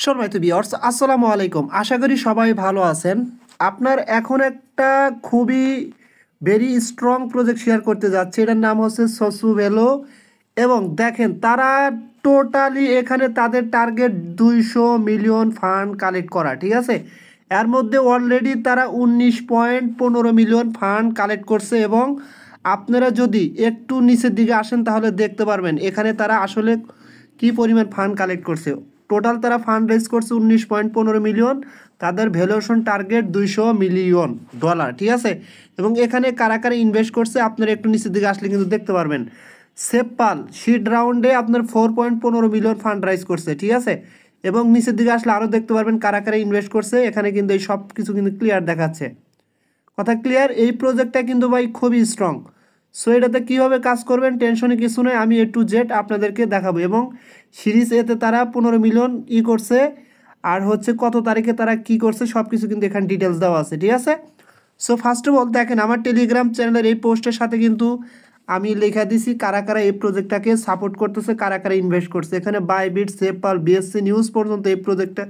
সম্মানিত ভিউয়ার্স, আসসালামু আলাইকুম। আশা করি সবাই ভালো আছেন। আপনার এখন একটা খুবই ভেরি স্ট্রং প্রজেক্ট শেয়ার করতে যাচ্ছে, এটার নাম হচ্ছে সসুভেলো। এবং দেখেন তারা টোটালি এখানে তাদের টার্গেট 200 মিলিয়ন ফান্ড কালেক্ট করা, ঠিক আছে। এর মধ্যে অলরেডি তারা 19.15 মিলিয়ন ফান্ড কালেক্ট করছে। এবং আপনারা যদি একটু নিচের দিকে আসেন তাহলে দেখতে পারবেন এখানে তারা আসলে কি পরিমাণ ফান্ড কালেক্ট করছে। টোটাল তারা ফান্ড রেজ করছে 19.15 মিলিয়ন। তাদের ভ্যালুয়েশন টার্গেট $200 মিলিয়ন, ঠিক আছে। এবং এখানে কারা কারা ইনভেস্ট করছে আপনারা একটু নিচের দিকে আসলে কিন্তু দেখতে পারবেন। সেপাল সিড রাউন্ডে আপনার 4.15 মিলিয়ন ফান্ড রাইজ করছে, ঠিক আছে। এবং নিচের দিকে আসলে আরও দেখতে পারবেন কারা কারা ইনভেস্ট করছে। এখানে কিন্তু এই সব কিছু কিন্তু ক্লিয়ার দেখাচ্ছে। কথা ক্লিয়ার, এই প্রজেক্টটা কিন্তু ভাই খুবই স্ট্রং। সো এটাতে কীভাবে কাজ করবেন টেনশনে কিছু নয়, আমি A to Z আপনাদেরকে দেখাবো। এবং সিরিজ এতে তারা 15 মিলিয়ন করছে, আর হচ্ছে কত তারিখে তারা কি করছে সব কিছু কিন্তু এখানে ডিটেলস দেওয়া আছে, ঠিক আছে। সো ফার্স্ট অফ অল দেখেন আমার টেলিগ্রাম চ্যানেলের এই পোস্টের সাথে কিন্তু আমি লেখা দিছি কারা কারা এই প্রজেক্টটাকে সাপোর্ট করতেছে, কারা কারা ইনভেস্ট করছে। এখানে বাইবিট, সেপাল, BSC নিউজ পর্যন্ত এই প্রজেক্টটা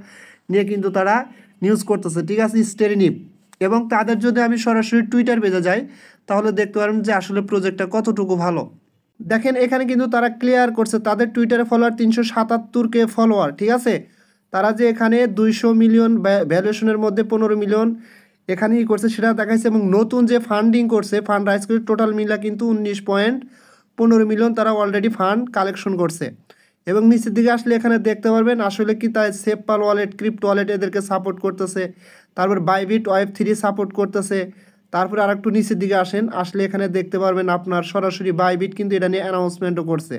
নিয়ে কিন্তু তারা নিউজ করতেছে, ঠিক আছে, স্টেরিনিপ। এবং তাদের যদি আমি সরাসরি টুইটার পেজে যাই তাহলে দেখতে পারেন যে আসলে প্রজেক্টটা কতটুকু ভালো। দেখেন এখানে কিন্তু তারা ক্লিয়ার করছে তাদের টুইটারে ফলোয়ার 377K ফলোয়ার, ঠিক আছে। তারা যে এখানে 200 মিলিয়ন ভ্যালুয়েশনের মধ্যে 15 মিলিয়ন এখানেই করছে সেটা দেখাইছে। এবং নতুন যে ফান্ডিং করছে, ফান্ড রাইজ করে টোটাল মিলা কিন্তু 19.15 মিলিয়ন তারা অলরেডি ফান্ড কালেকশন করছে। এবং নিচের দিকে আসলে এখানে দেখতে পারবেন আসলে কি তাই সেপাল ওয়ালেট, ক্রিপ্টো ওয়ালেট এদেরকে সাপোর্ট করতেছে। তারপর বাইবিট Web3 সাপোর্ট করতেছে। তারপরে আর একটু নিচের দিকে আসলে এখানে দেখতে পারবেন আপনার সরাসরি বাইবিট কিন্তু এটা নিয়ে অ্যানাউন্সমেন্টও করছে,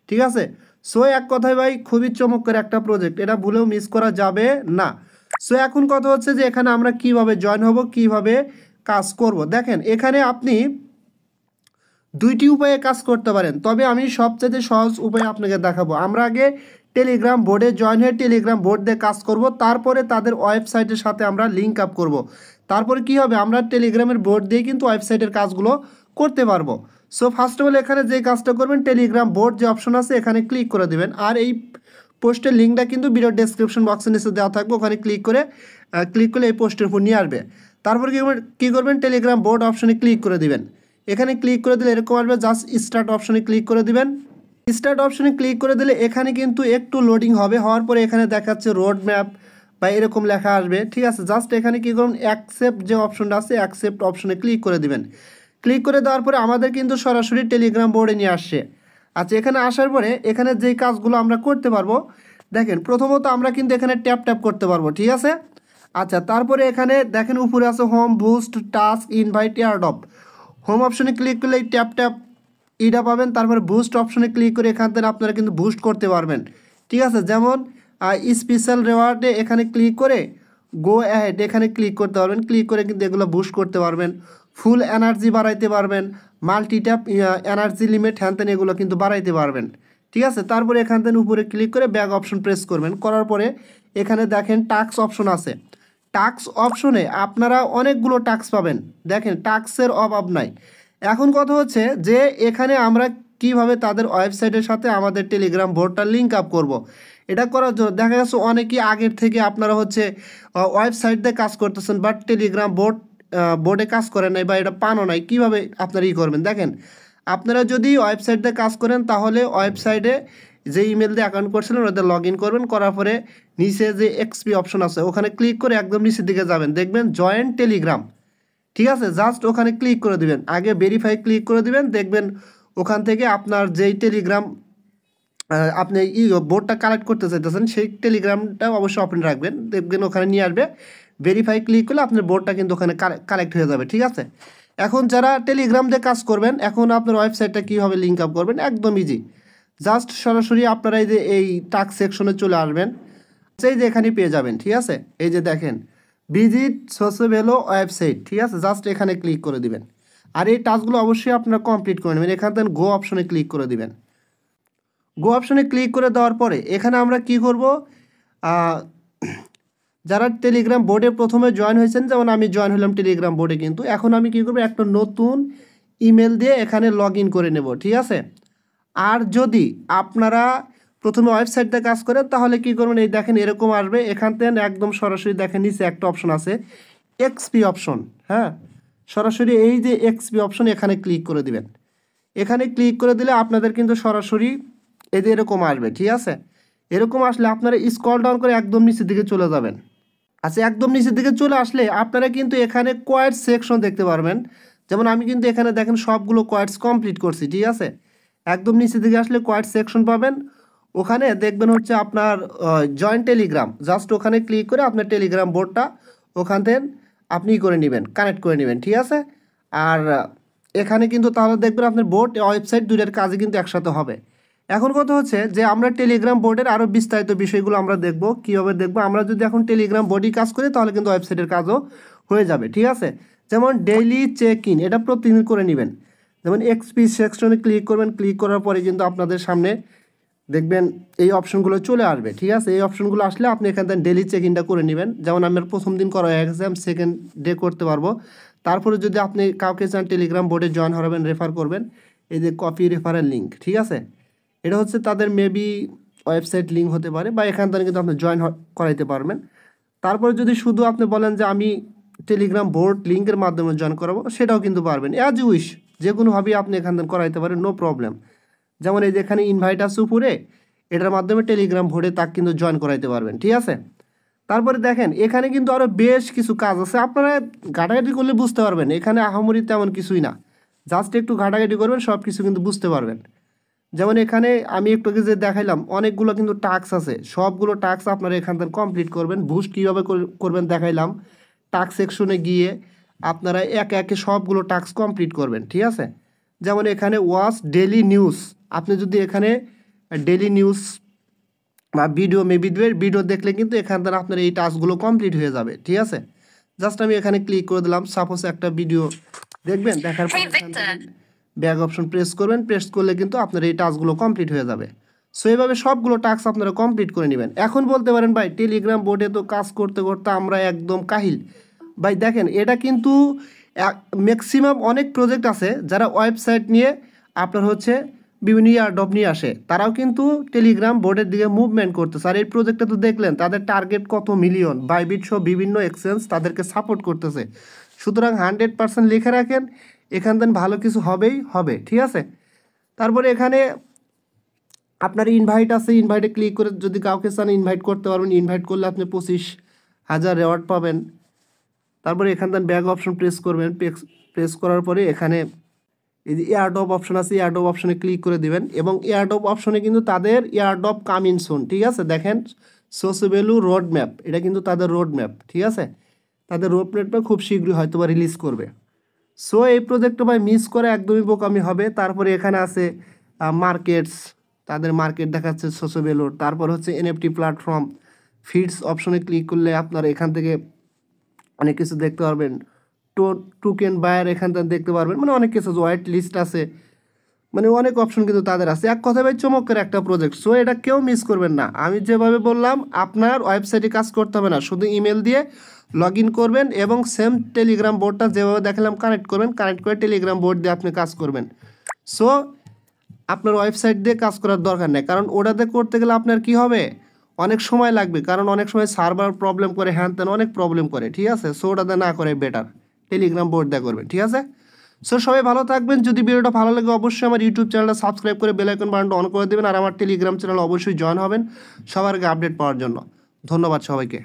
ঠিক আছে। সো এক কথায় ভাই খুবই চমৎকার একটা প্রজেক্ট, এটা ভুলেও মিস করা যাবে না। সো এখন কথা হচ্ছে যে এখানে আমরা কিভাবে জয়েন হব, কিভাবে কাজ করব। দেখেন এখানে আপনি দুইটি উপায়ে কাজ করতে পারেন, তবে আমি সবচেয়ে সহজ উপায় আপনাকে দেখাবো। আমরা আগে টেলিগ্রাম বোর্ডে জয়েন হয়ে টেলিগ্রাম বোর্ড দিয়ে কাজ করব, তারপরে তাদের ওয়েবসাইটের সাথে আমরা লিঙ্ক আপ করব। তারপরে কি হবে, আমরা টেলিগ্রামের বোর্ড দিয়ে কিন্তু ওয়েবসাইটের কাজগুলো করতে পারবো। সো ফার্স্ট অফ অল এখানে যে কাজটা করবেন টেলিগ্রাম বোর্ড যে অপশন আছে এখানে ক্লিক করে দেবেন। আর এই পোস্টের লিঙ্কটা কিন্তু ভিডিও ডেসক্রিপশন বক্সের নিচে দেওয়া থাকবে, ওখানে ক্লিক করলে এই পোস্টের উপর নিয়ে আসবে। তারপর কী করবেন টেলিগ্রাম বোর্ড অপশনে ক্লিক করে দিবেন। এখানে ক্লিক করে দিলে এরকম আসবে, জাস্ট স্টার্ট অপশনে ক্লিক করে দিবেন। স্টার্ট অপশনে ক্লিক করে দিলে এখানে কিন্তু একটু লোডিং হবে, হওয়ার পরে এখানে দেখাচ্ছে রোড ম্যাপ বা এরকম লেখা আসবে, ঠিক আছে। জাস্ট এখানে কী করুন, অ্যাকসেপ্ট যে অপশনটা আছে অ্যাকসেপ্ট অপশনে ক্লিক করে দিবেন। ক্লিক করে দেওয়ার পরে আমাদের কিন্তু সরাসরি টেলিগ্রাম বোর্ডে নিয়ে আসছে। আচ্ছা, এখানে আসার পরে এখানে যেই কাজগুলো আমরা করতে পারবো, দেখেন প্রথমত আমরা কিন্তু এখানে ট্যাপ করতে পারবো, ঠিক আছে। আচ্ছা, তারপরে এখানে দেখেন উপরে আছে home, boost, task, invite, airdrop. Home অপশনে ক্লিক করলে এই ট্যাপ ইটা পাবেন। তারপরে বুস্ট অপশনে ক্লিক করে এখান থেকে আপনারা কিন্তু বুস্ট করতে পারবেন, ঠিক আছে। যেমন স্পেশাল রিওয়ার্ডে এখানে ক্লিক করে গো অ্যাহেড এখানে ক্লিক করতে পারবেন, ক্লিক করে কিন্তু এগুলো বুস্ট করতে পারবেন। ফুল এনার্জি বাড়াইতে পারবেন, মাল্টিট্যাপ এনার্জি লিমিট হ্যানতেন এগুলো কিন্তু বাড়াইতে পারবেন, ঠিক আছে। তারপরে এখান থেকে উপরে ক্লিক করে ব্যাক অপশন প্রেস করবেন, করার পরে এখানে দেখেন টাস্ক অপশন আছে। টাস্ক অপশনে আপনারা অনেকগুলো টাস্ক পাবেন, দেখেন টাস্কের অভাব নাই। এখন কথা হচ্ছে যে এখানে আমরা কিভাবে তাদের ওয়েবসাইটের সাথে আমাদের টেলিগ্রাম বোর্ডটা লিঙ্ক আপ করব। এটা করার জন্য দেখা যাচ্ছে অনেকেই আগের থেকে আপনারা হচ্ছে ওয়েবসাইট দিয়ে কাজ করতেছেন, বাট টেলিগ্রাম বোর্ডে কাজ করেন নাই বা এটা পানও নাই, কীভাবে আপনারা করবেন। দেখেন আপনারা যদি ওয়েবসাইট দিয়ে কাজ করেন তাহলে ওয়েবসাইটে যে ইমেল দিয়ে অ্যাকাউন্ট করছিলেন ওদের লগ ইন করবেন, করার পরে নিচে যে এক্সপি অপশন আছে ওখানে ক্লিক করে একদম নিচের দিকে যাবেন, দেখবেন জয়েন টেলিগ্রাম, ঠিক আছে। জাস্ট ওখানে ক্লিক করে দিবেন, আগে ভেরিফাই ক্লিক করে দিবেন, দেখবেন ওখান থেকে আপনার যেই টেলিগ্রাম আপনি বোর্ডটা কালেক্ট করতে চাইতেছেন সেই টেলিগ্রামটা অবশ্যই ওপেন রাখবেন, দেখবেন ওখানে নিয়ে আসবে। ভেরিফাই ক্লিক করলে আপনার বোর্ডটা কিন্তু ওখানে কালেক্ট হয়ে যাবে, ঠিক আছে। এখন যারা টেলিগ্রাম দিয়ে কাজ করবেন, এখন আপনার ওয়েবসাইটটা কীভাবে লিঙ্ক আপ করবেন, একদম ইজি। জাস্ট সরাসরি আপনারা এই টাস্ক সেকশনে চলে আসবেন, সেই যে এখানে পেয়ে যাবেন, ঠিক আছে। এই যে দেখেন ভিজিট সসুভেলো ওয়েবসাইট, ঠিক আছে। জাস্ট এখানে ক্লিক করে দিবেন, আর এই টাস্কগুলো অবশ্যই আপনারা কমপ্লিট করে নেবেন। এখান থেকে গো অপশনে ক্লিক করে দিবেন। গো অপশনে ক্লিক করে দেওয়ার পরে এখানে আমরা কি করব, যারা টেলিগ্রাম বোর্ডে প্রথমে জয়েন হয়েছেন, যেমন আমি জয়েন হলাম টেলিগ্রাম বোর্ডে, কিন্তু এখন আমি কি করব, একটা নতুন ইমেল দিয়ে এখানে লগ ইন করে নেব, ঠিক আছে। আর যদি আপনারা প্রথমে ওয়েবসাইট দিয়ে কাজ করেন তাহলে কি করবেন, এই দেখেন এরকম আসবে। এখান থেকে একদম সরাসরি দেখেন নিচে একটা অপশন আছে এক্সপি অপশন। হ্যাঁ, সরাসরি এই যে এক্সপি অপশন এখানে ক্লিক করে দিবেন। এখানে ক্লিক করে দিলে আপনাদের কিন্তু সরাসরি এই যে এরকম আসবে। ঠিক আছে, এরকম আসলে আপনারা স্ক্রল ডাউন করে একদম নিচের দিকে চলে যাবেন। আচ্ছা, একদম নিচের দিকে চলে আসলে আপনারা কিন্তু এখানে কোয়ার্ড সেকশন দেখতে পারবেন। যেমন আমি কিন্তু এখানে দেখেন সবগুলো কোয়ার্ডস কমপ্লিট করছি। ঠিক আছে, একদম নিচের দিকে আসলে কোয়ার্ড সেকশন পাবেন। ওখানে দেখবেন হচ্ছে আপনার জয়েন্ট টেলিগ্রাম, জাস্ট ওখানে ক্লিক করে আপনার টেলিগ্রাম বোর্ডটা ওখান থেকে আপনি করে নেবেন, কানেক্ট করে নেবেন। ঠিক আছে, আর এখানে কিন্তু তাহলে দেখবেন আপনার বোর্ড ওয়েবসাইট দুইটার কাজে কিন্তু একসাথে হবে। এখন কথা হচ্ছে যে আমরা টেলিগ্রাম বোর্ডের আরও বিস্তারিত বিষয়গুলো আমরা দেখব, কীভাবে দেখব। আমরা যদি এখন টেলিগ্রাম বোর্ডই কাজ করি তাহলে কিন্তু ওয়েবসাইটের কাজও হয়ে যাবে। ঠিক আছে, যেমন ডেইলি চেক ইন এটা প্রতিদিন করে নেবেন। যেমন এক্সপি সেকশনে ক্লিক করবেন, ক্লিক করার পরে কিন্তু আপনাদের সামনে দেখবেন এই অপশনগুলো চলে আসবে। ঠিক আছে, এই অপশনগুলো আসলে আপনি এখান থেকে ডেইলি চেক ইনটা করে নেবেন। যেমন আমার প্রথম দিন করা হয়ে গেছে, আমি সেকেন্ড ডে করতে পারবো। তারপরে যদি আপনি কাউকে চান টেলিগ্রাম বোর্ডে জয়েন হবেন, রেফার করবেন, এই যে কপি রেফারেল লিঙ্ক। ঠিক আছে, এটা হচ্ছে তাদের মেবি ওয়েবসাইট লিঙ্ক হতে পারে, বা এখান থেকে কিন্তু আপনি জয়েন করাইতে পারবেন। তারপরে যদি শুধু আপনি বলেন যে আমি টেলিগ্রাম বোর্ড লিঙ্কের মাধ্যমে জয়েন করাবো, সেটাও কিন্তু পারবেন। অ্যাজ উইশ, যে কোনোভাবেই আপনি এখান থেকে করাইতে পারেন, নো প্রবলেম। যেমন এই যে এখানে ইনভাইট আছে উপরে, এটার মাধ্যমে টেলিগ্রাম বোর্ডে তাকে কিন্তু জয়েন করাইতে পারবেন। ঠিক আছে, তারপরে দেখেন এখানে কিন্তু আরও বেশ কিছু কাজ আছে, আপনারা ঘাটাঘাটি করলে বুঝতে পারবেন। এখানে আহামরি তেমন কিছুই না, জাস্ট একটু ঘাটাঘাটি করবেন, সব কিছু কিন্তু বুঝতে পারবেন। যেমন এখানে আমি একটু আগে যে দেখাইলাম অনেকগুলো কিন্তু টাস্ক আছে, সবগুলো টাস্ক আপনারা এখান থেকে কমপ্লিট করবেন। বুস্ট কীভাবে করবেন দেখাইলাম। টাস্ক সেকশনে গিয়ে আপনারা একে একে সবগুলো টাস্ক কমপ্লিট করবেন। ঠিক আছে, যেমন এখানে ওয়াচ ডেইলি নিউজ, আপনি যদি এখানে ডেইলি নিউজ বা ভিডিও মেবি ভিডিও দেখলে কিন্তু এখান থেকে আপনার এই টাস্কগুলো কমপ্লিট হয়ে যাবে। ঠিক আছে, জাস্ট আমি এখানে ক্লিক করে দিলাম। সাপোজ একটা ভিডিও দেখবেন, দেখার পর ব্যাক অপশন প্রেস করবেন, প্রেস করলে কিন্তু আপনার এই টাস্কগুলো কমপ্লিট হয়ে যাবে। সো এইভাবে সবগুলো টাস্ক আপনারা কমপ্লিট করে নেবেন। এখন বলতে পারেন ভাই টেলিগ্রাম বোর্ডে তো কাজ করতে করতে আমরা একদম কাহিল। ভাই দেখেন এটা কিন্তু ম্যাক্সিমাম অনেক প্রজেক্ট আছে যারা ওয়েবসাইট নিয়ে আপনার হচ্ছে বিভিন্ন ইয়ারডপ নিয়ে আসে, তারাও কিন্তু টেলিগ্রাম বোর্ডের দিকে মুভমেন্ট করতেছে। আর এই প্রজেক্টটা তো দেখলেন তাদের টার্গেট কত মিলিয়ন, বাইবিট সহ বিভিন্ন এক্সচেঞ্জ তাদেরকে সাপোর্ট করতেছে। সুতরাং 100% লিখে রাখেন, এখান থেকে ভালো কিছু হবেই হবে। ঠিক আছে, তারপরে এখানে আপনার ইনভাইট আছে, ইনভাইটে ক্লিক করে যদি কাউকে চান ইনভাইট করতে পারবেন। ইনভাইট করলে আপনি 25,000 রেওয়ার্ড পাবেন। তারপরে এখান থেকে ব্যাক অপশন প্রেস করবেন, প্রেস করার পরে এখানে এই যে এয়ারড্রপ অপশন আছে, এয়ারড্রপ অপশনে ক্লিক করে দিবেন। এবং এয়ারড্রপ অপশনে কিন্তু তাদের এয়ারড্রপ কামিং সুন। ঠিক আছে, দেখেন সোসিভ্যালু রোড ম্যাপ, এটা কিন্তু তাদের রোড ম্যাপ। ঠিক আছে, তাদের রোড ম্যাপটা খুব শীঘ্রই হয়তো বা রিলিজ করবে। সো এই প্রজেক্টটা ভাই মিস করে একদমই বোকামি হবে। তারপরে এখানে আছে মার্কেটস, তাদের মার্কেট দেখাচ্ছে সোসিভ্যালুর। তারপর হচ্ছে এনএফটি প্ল্যাটফর্ম, ফিডস অপশনে ক্লিক করলে আপনারা এখান থেকে অনেক কিছু দেখতে পারবেন। টোকেন বায়ার এখান থেকে দেখতে পারবেন, মানে অনেক কিছু, হোয়াইট লিস্ট আছে, মানে অনেক অপশন কিন্তু তাদের আছে। এক কথা ভাই চমৎকার একটা প্রজেক্ট। সো এটা কেউ মিস করবেন না। আমি যেভাবে বললাম আপনার ওয়েবসাইটে কাজ করতে হবে না, শুধু ইমেল দিয়ে লগ ইন করবেন এবং সেম টেলিগ্রাম বোর্ডটা যেভাবে দেখালাম কানেক্ট করবেন, কানেক্ট করে টেলিগ্রাম বোর্ড দিয়ে আপনি কাজ করবেন। সো আপনার ওয়েবসাইট দিয়ে কাজ করার দরকার নেই, কারণ ওটাতে করতে গেলে আপনার কি হবে, অনেক সময় লাগবে, কারণ অনেক সময় সার্ভার প্রবলেম করে, হ্যান ত্যান অনেক প্রবলেম করে। ঠিক আছে, সো ওটাতে না করে বেটার টেলিগ্রাম বোর্ড দিয়ে করবেন। ঠিক আছে, সো সবাই ভালো থাকবেন। যদি ভিডিওটা ভালো লাগে অবশ্যই আমার ইউটিউব চ্যানেলটা সাবস্ক্রাইব করে বেল আইকন বাটনটা অন করে দেবেন, আর আমার টেলিগ্রাম চ্যানেল অবশ্যই জয়েন হবেন সবার আগে আপডেট পাওয়ার জন্য। ধন্যবাদ সবাইকে।